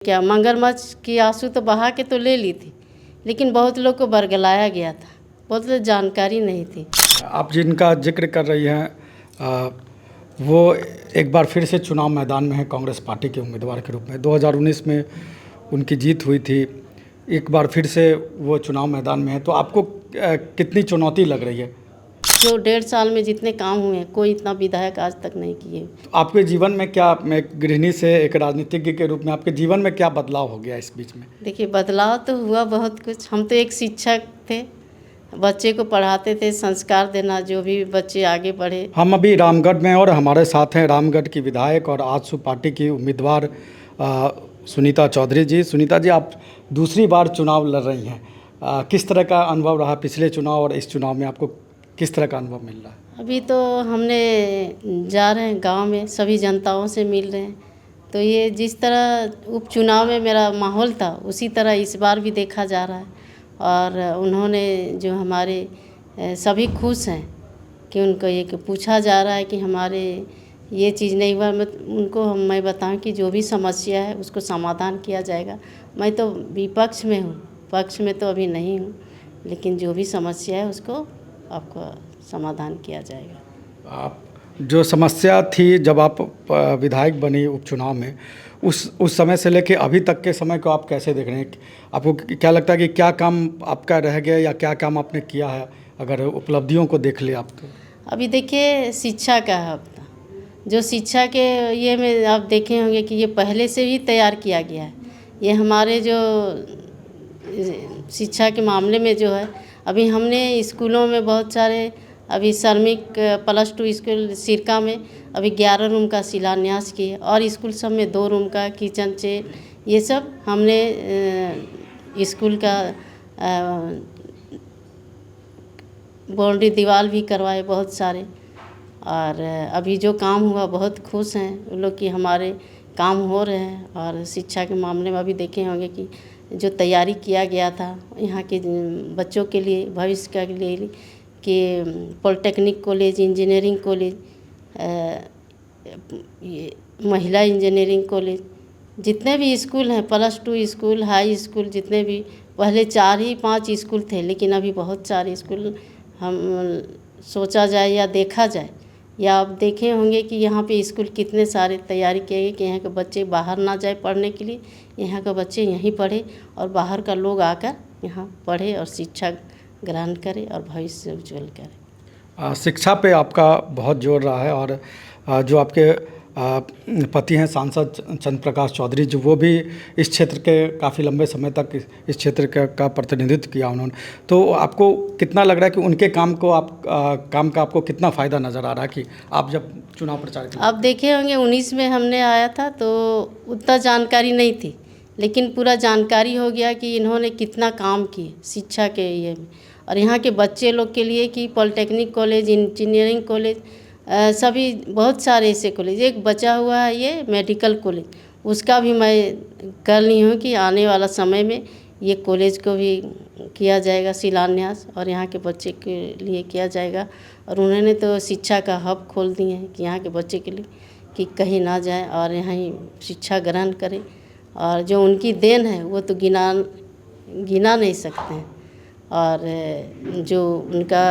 क्या मगरमच्छ की आंसू तो बहा के तो ले ली थी, लेकिन बहुत लोग को बरगलाया गया था, बहुत लोग जानकारी नहीं थी। आप जिनका जिक्र कर रही हैं वो एक बार फिर से चुनाव मैदान में है कांग्रेस पार्टी के उम्मीदवार के रूप में। 2019 में उनकी जीत हुई थी, एक बार फिर से वो चुनाव मैदान में है। तो आपको कितनी चुनौती लग रही है? जो 1.5 साल में जितने काम हुए हैं, कोई इतना विधायक आज तक नहीं किए। तो आपके जीवन में क्या, मैं गृहिणी से एक राजनीतिज्ञ के रूप में, आपके जीवन में क्या बदलाव हो गया इस बीच में? देखिए, बदलाव तो हुआ बहुत कुछ। हम तो एक शिक्षक थे, बच्चे को पढ़ाते थे, संस्कार देना, जो भी बच्चे आगे बढ़े। हम अभी रामगढ़ में और हमारे साथ हैं रामगढ़ की विधायक और आजसू पार्टी की उम्मीदवार सुनीता चौधरी जी। सुनीता जी, आप दूसरी बार चुनाव लड़ रही हैं, किस तरह का अनुभव रहा पिछले चुनाव और इस चुनाव में? आपको किस तरह का अनुभव मिल रहा है? अभी तो हमने जा रहे हैं गांव में, सभी जनताओं से मिल रहे हैं। तो ये जिस तरह उपचुनाव में मेरा माहौल था, उसी तरह इस बार भी देखा जा रहा है। और उन्होंने जो हमारे सभी खुश हैं कि उनको ये पूछा जा रहा है कि हमारे ये चीज़ नहीं हुआ। मैं बताऊं कि जो भी समस्या है उसको समाधान किया जाएगा। मैं तो विपक्ष में हूँ, पक्ष में तो अभी नहीं हूँ, लेकिन जो भी समस्या है उसको आपको समाधान किया जाएगा। आप जो समस्या थी जब आप विधायक बनी उपचुनाव में, उस समय से लेके अभी तक के समय को आप कैसे देख रहे हैं? आपको क्या लगता है कि क्या काम आपका रह गया या क्या काम आपने किया है, अगर उपलब्धियों को देख ले आप तो? अभी देखिए, शिक्षा का है अपना, जो शिक्षा के ये में आप देखे होंगे कि ये पहले से ही तैयार किया गया है। ये हमारे जो शिक्षा के मामले में जो है, अभी हमने स्कूलों में बहुत सारे, अभी श्रमिक +2 स्कूल सिरका में अभी 11 रूम का शिलान्यास किए, और स्कूल सब में 2 रूम का किचन चेयर, ये सब हमने स्कूल का बाउंड्री दीवार भी करवाए बहुत सारे। और अभी जो काम हुआ, बहुत खुश हैं उन लोग कि हमारे काम हो रहे हैं। और शिक्षा के मामले में अभी देखे होंगे कि जो तैयारी किया गया था यहाँ के बच्चों के लिए, भविष्य के लिए, कि पॉलिटेक्निक कॉलेज, इंजीनियरिंग कॉलेज, ये महिला इंजीनियरिंग कॉलेज, जितने भी स्कूल हैं, +2 स्कूल, हाई स्कूल, जितने भी, पहले 4 ही 5 स्कूल थे, लेकिन अभी बहुत सारे स्कूल हम सोचा जाए या देखा जाए, या आप देखे होंगे कि यहाँ पे स्कूल कितने सारे तैयारी किए गए कि यहाँ के बच्चे बाहर ना जाए पढ़ने के लिए, यहाँ के बच्चे यहीं पढ़े और बाहर का लोग आकर यहाँ पढ़े और शिक्षा ग्रहण करे और भविष्य उज्जवल करे। शिक्षा पे आपका बहुत जोर रहा है, और जो आपके पति हैं सांसद चंद्र प्रकाश चौधरी जी, वो भी इस क्षेत्र के काफ़ी लंबे समय तक इस क्षेत्र का प्रतिनिधित्व किया उन्होंने। तो आपको कितना लग रहा है कि उनके काम का आपको कितना फ़ायदा नज़र आ रहा है कि आप जब चुनाव प्रचार के? आप देखे होंगे 19 में हमने आया था तो उतना जानकारी नहीं थी, लेकिन पूरा जानकारी हो गया कि इन्होंने कितना काम किए शिक्षा के ये में। और यहाँ के बच्चे लोग के लिए कि पॉलिटेक्निक कॉलेज, इंजीनियरिंग कॉलेज, सभी बहुत सारे ऐसे कॉलेज, एक बचा हुआ है ये मेडिकल कॉलेज, उसका भी मैं कर ली हूँ कि आने वाला समय में ये कॉलेज को भी किया जाएगा शिलान्यास, और यहाँ के बच्चे के लिए किया जाएगा। और उन्होंने तो शिक्षा का हब खोल दिए हैं कि यहाँ के बच्चे के लिए कि कहीं ना जाए और यहाँ ही शिक्षा ग्रहण करें। और जो उनकी देन है वो तो गिना नहीं सकते हैं। और जो उनका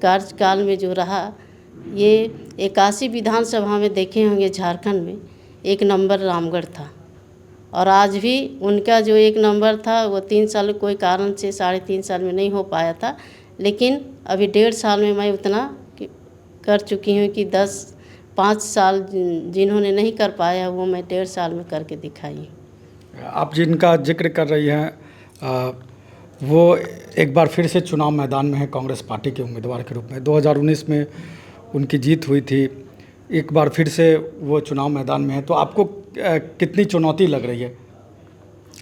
कार्यकाल में जो रहा, ये 81 विधानसभा में देखे होंगे, झारखंड में 1 नंबर रामगढ़ था, और आज भी उनका जो 1 नंबर था वो 3 साल कोई कारण से 3.5 साल में नहीं हो पाया था, लेकिन अभी 1.5 साल में मैं उतना कर चुकी हूँ कि 5 साल जिन्होंने नहीं कर पाया वो मैं 1.5 साल में करके दिखाई हूँ। आप जिनका जिक्र कर रही हैं वो एक बार फिर से चुनाव मैदान में है कांग्रेस पार्टी के उम्मीदवार के रूप में। 2019 में उनकी जीत हुई थी, एक बार फिर से वो चुनाव मैदान में है। तो आपको कितनी चुनौती लग रही है?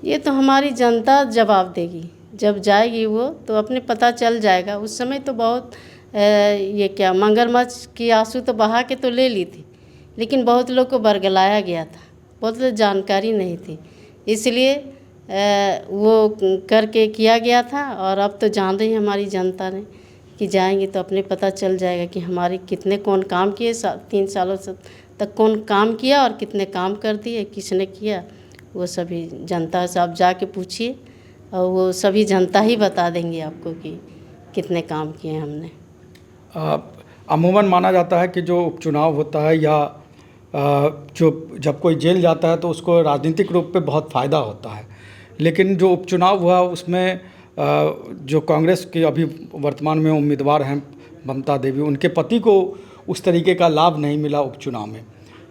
ये तो हमारी जनता जवाब देगी, जब जाएगी वो तो अपने पता चल जाएगा। उस समय तो बहुत ये क्या मगरमच्छ की आंसू तो बहा के तो ले ली थी, लेकिन बहुत लोग को बरगलाया गया था, बहुत लोग जानकारी नहीं थी, इसलिए वो करके किया गया था। और अब तो जान रही हमारी जनता ने कि जाएंगे तो अपने पता चल जाएगा कि हमारे कितने कौन काम किए, 3 सालों से तक कौन काम किया और कितने काम कर दिए, किसने किया, वो सभी जनता से आप जाके पूछिए और वो सभी जनता ही बता देंगे आपको कि कितने काम किए हमने। अमूमन माना जाता है कि जो उपचुनाव होता है या जो जब कोई जेल जाता है तो उसको राजनीतिक रूप पे बहुत फ़ायदा होता है, लेकिन जो उपचुनाव हुआ उसमें जो कांग्रेस के अभी वर्तमान में उम्मीदवार हैं ममता देवी, उनके पति को उस तरीके का लाभ नहीं मिला उपचुनाव में।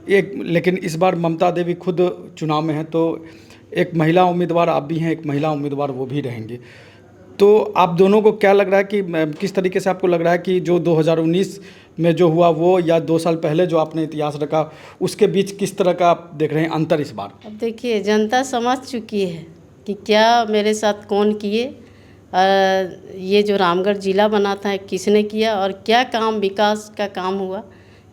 लेकिन इस बार ममता देवी खुद चुनाव में हैं, तो एक महिला उम्मीदवार आप भी हैं, एक महिला उम्मीदवार वो भी रहेंगे। तो आप दोनों को क्या लग रहा है कि किस तरीके से आपको लग रहा है कि जो 2019 में जो हुआ वो या 2 साल पहले जो आपने इतिहास रखा उसके बीच किस तरह का आप देख रहे हैं अंतर इस बार? अब देखिए जनता समझ चुकी है कि क्या मेरे साथ कौन किए, ये जो रामगढ़ ज़िला बना था किसने किया और क्या काम विकास का काम हुआ,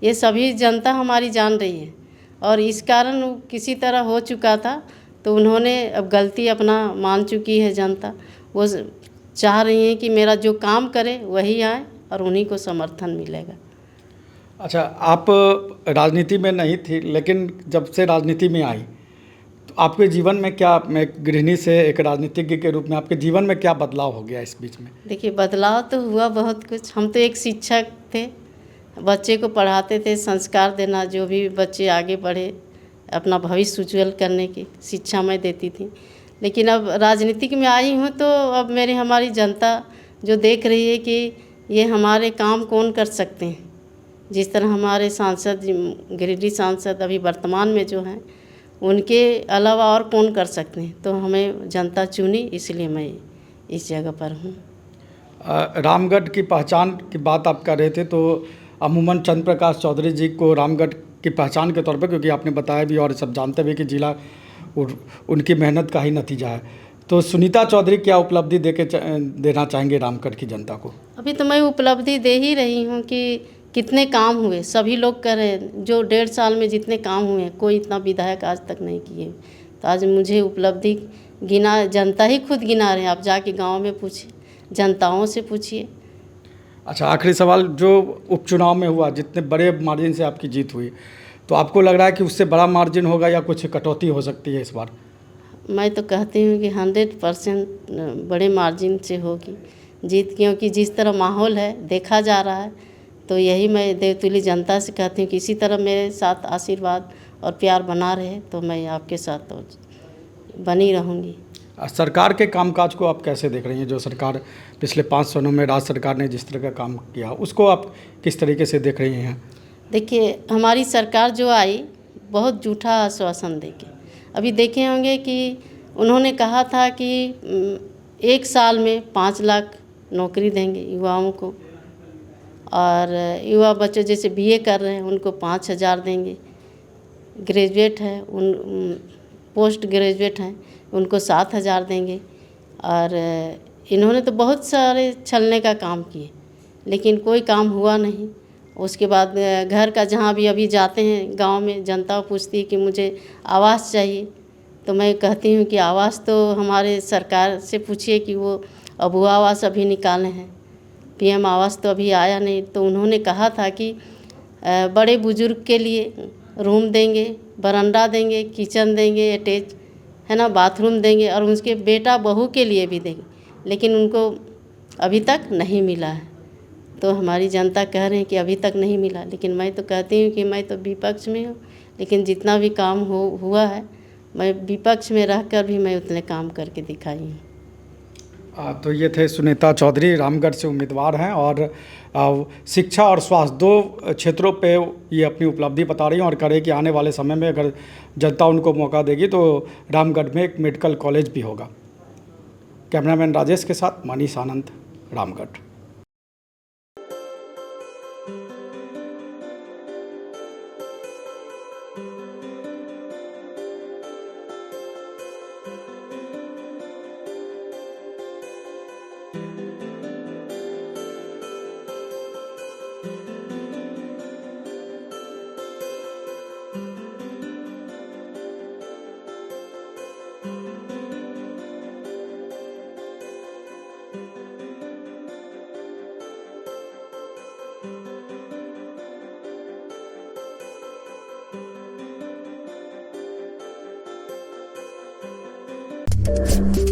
ये सभी जनता हमारी जान रही है। और इस कारण किसी तरह हो चुका था तो उन्होंने अब गलती अपना मान चुकी है जनता। वो चाह रही हैं कि मेरा जो काम करे वही आए और उन्हीं को समर्थन मिलेगा। अच्छा, आप राजनीति में नहीं थी, लेकिन जब से राजनीति में आई तो आपके जीवन में क्या, मैं एक गृहिणी से एक राजनीतिज्ञ के रूप में आपके जीवन में क्या बदलाव हो गया इस बीच में? देखिए बदलाव तो हुआ बहुत कुछ। हम तो एक शिक्षक थे, बच्चे को पढ़ाते थे, संस्कार देना, जो भी बच्चे आगे बढ़े अपना भविष्य उज्जवल करने की शिक्षा मैं देती थी। लेकिन अब राजनीतिक में आई हूँ तो अब हमारी जनता जो देख रही है कि ये हमारे काम कौन कर सकते हैं। जिस तरह हमारे सांसद गिरिडीह सांसद अभी वर्तमान में जो हैं उनके अलावा और कौन कर सकते हैं, तो हमें जनता चुनी, इसलिए मैं इस जगह पर हूँ। रामगढ़ की पहचान की बात आप कर रहे थे, तो अमूमन चंद्र प्रकाश चौधरी जी को रामगढ़ की पहचान के तौर पर, क्योंकि आपने बताया भी और सब जानते भी कि जिला उनकी मेहनत का ही नतीजा है, तो सुनीता चौधरी क्या उपलब्धि देना चाहेंगे रामगढ़ की जनता को? अभी तो मैं उपलब्धि दे ही रही हूँ कि कितने काम हुए, सभी लोग कर रहे हैं। जो 1.5 साल में जितने काम हुए कोई इतना विधायक आज तक नहीं किए। तो आज मुझे उपलब्धि गिना जनता ही खुद गिना रहे हैं। आप जाके गांव में पूछिए, जनताओं से पूछिए। अच्छा, आखिरी सवाल, जो उपचुनाव में हुआ जितने बड़े मार्जिन से आपकी जीत हुई, तो आपको लग रहा है कि उससे बड़ा मार्जिन होगा या कुछ कटौती हो सकती है इस बार? मैं तो कहती हूँ कि 100% बड़े मार्जिन से होगी जीत, क्योंकि जिस तरह माहौल है देखा जा रहा है। तो यही मैं देवतुल्य जनता से कहती हूँ कि इसी तरह मेरे साथ आशीर्वाद और प्यार बना रहे, तो मैं आपके साथ तो बनी रहूँगी। सरकार के कामकाज को आप कैसे देख रही हैं? जो सरकार पिछले 5 सालों में राज्य सरकार ने जिस तरह का काम किया उसको आप किस तरीके से देख रही हैं? देखिए हमारी सरकार जो आई बहुत झूठा आश्वासन देके, अभी देखे होंगे कि उन्होंने कहा था कि 1 साल में 5 लाख नौकरी देंगे युवाओं को, और युवा बच्चे जैसे बीए कर रहे हैं उनको 5,000 देंगे, ग्रेजुएट है उन पोस्ट ग्रेजुएट हैं उनको 7,000 देंगे। और इन्होंने तो बहुत सारे छलने का काम किए, लेकिन कोई काम हुआ नहीं। उसके बाद घर का जहाँ भी अभी जाते हैं गांव में जनता पूछती है कि मुझे आवास चाहिए, तो मैं कहती हूँ कि आवास तो हमारे सरकार से पूछिए कि वो अबुआ आवास अभी निकाले हैं, पीएम आवास तो अभी आया नहीं। तो उन्होंने कहा था कि बड़े बुजुर्ग के लिए रूम देंगे, बरामदा देंगे, किचन देंगे, अटैच है ना, बाथरूम देंगे, और उसके बेटा बहू के लिए भी देंगे, लेकिन उनको अभी तक नहीं मिला है। तो हमारी जनता कह रहे हैं कि अभी तक नहीं मिला, लेकिन मैं तो कहती हूँ कि मैं तो विपक्ष में हूँ, लेकिन जितना भी काम हुआ है मैं विपक्ष में रहकर भी मैं उतने काम करके दिखाई हूँ। तो ये थे सुनीता चौधरी, रामगढ़ से उम्मीदवार हैं और शिक्षा और स्वास्थ्य 2 क्षेत्रों पे ये अपनी उपलब्धि बता रही हैं और करें कि आने वाले समय में अगर जनता उनको मौका देगी तो रामगढ़ में एक मेडिकल कॉलेज भी होगा। कैमरामैन राजेश के साथ मनीष आनंद, रामगढ़। है।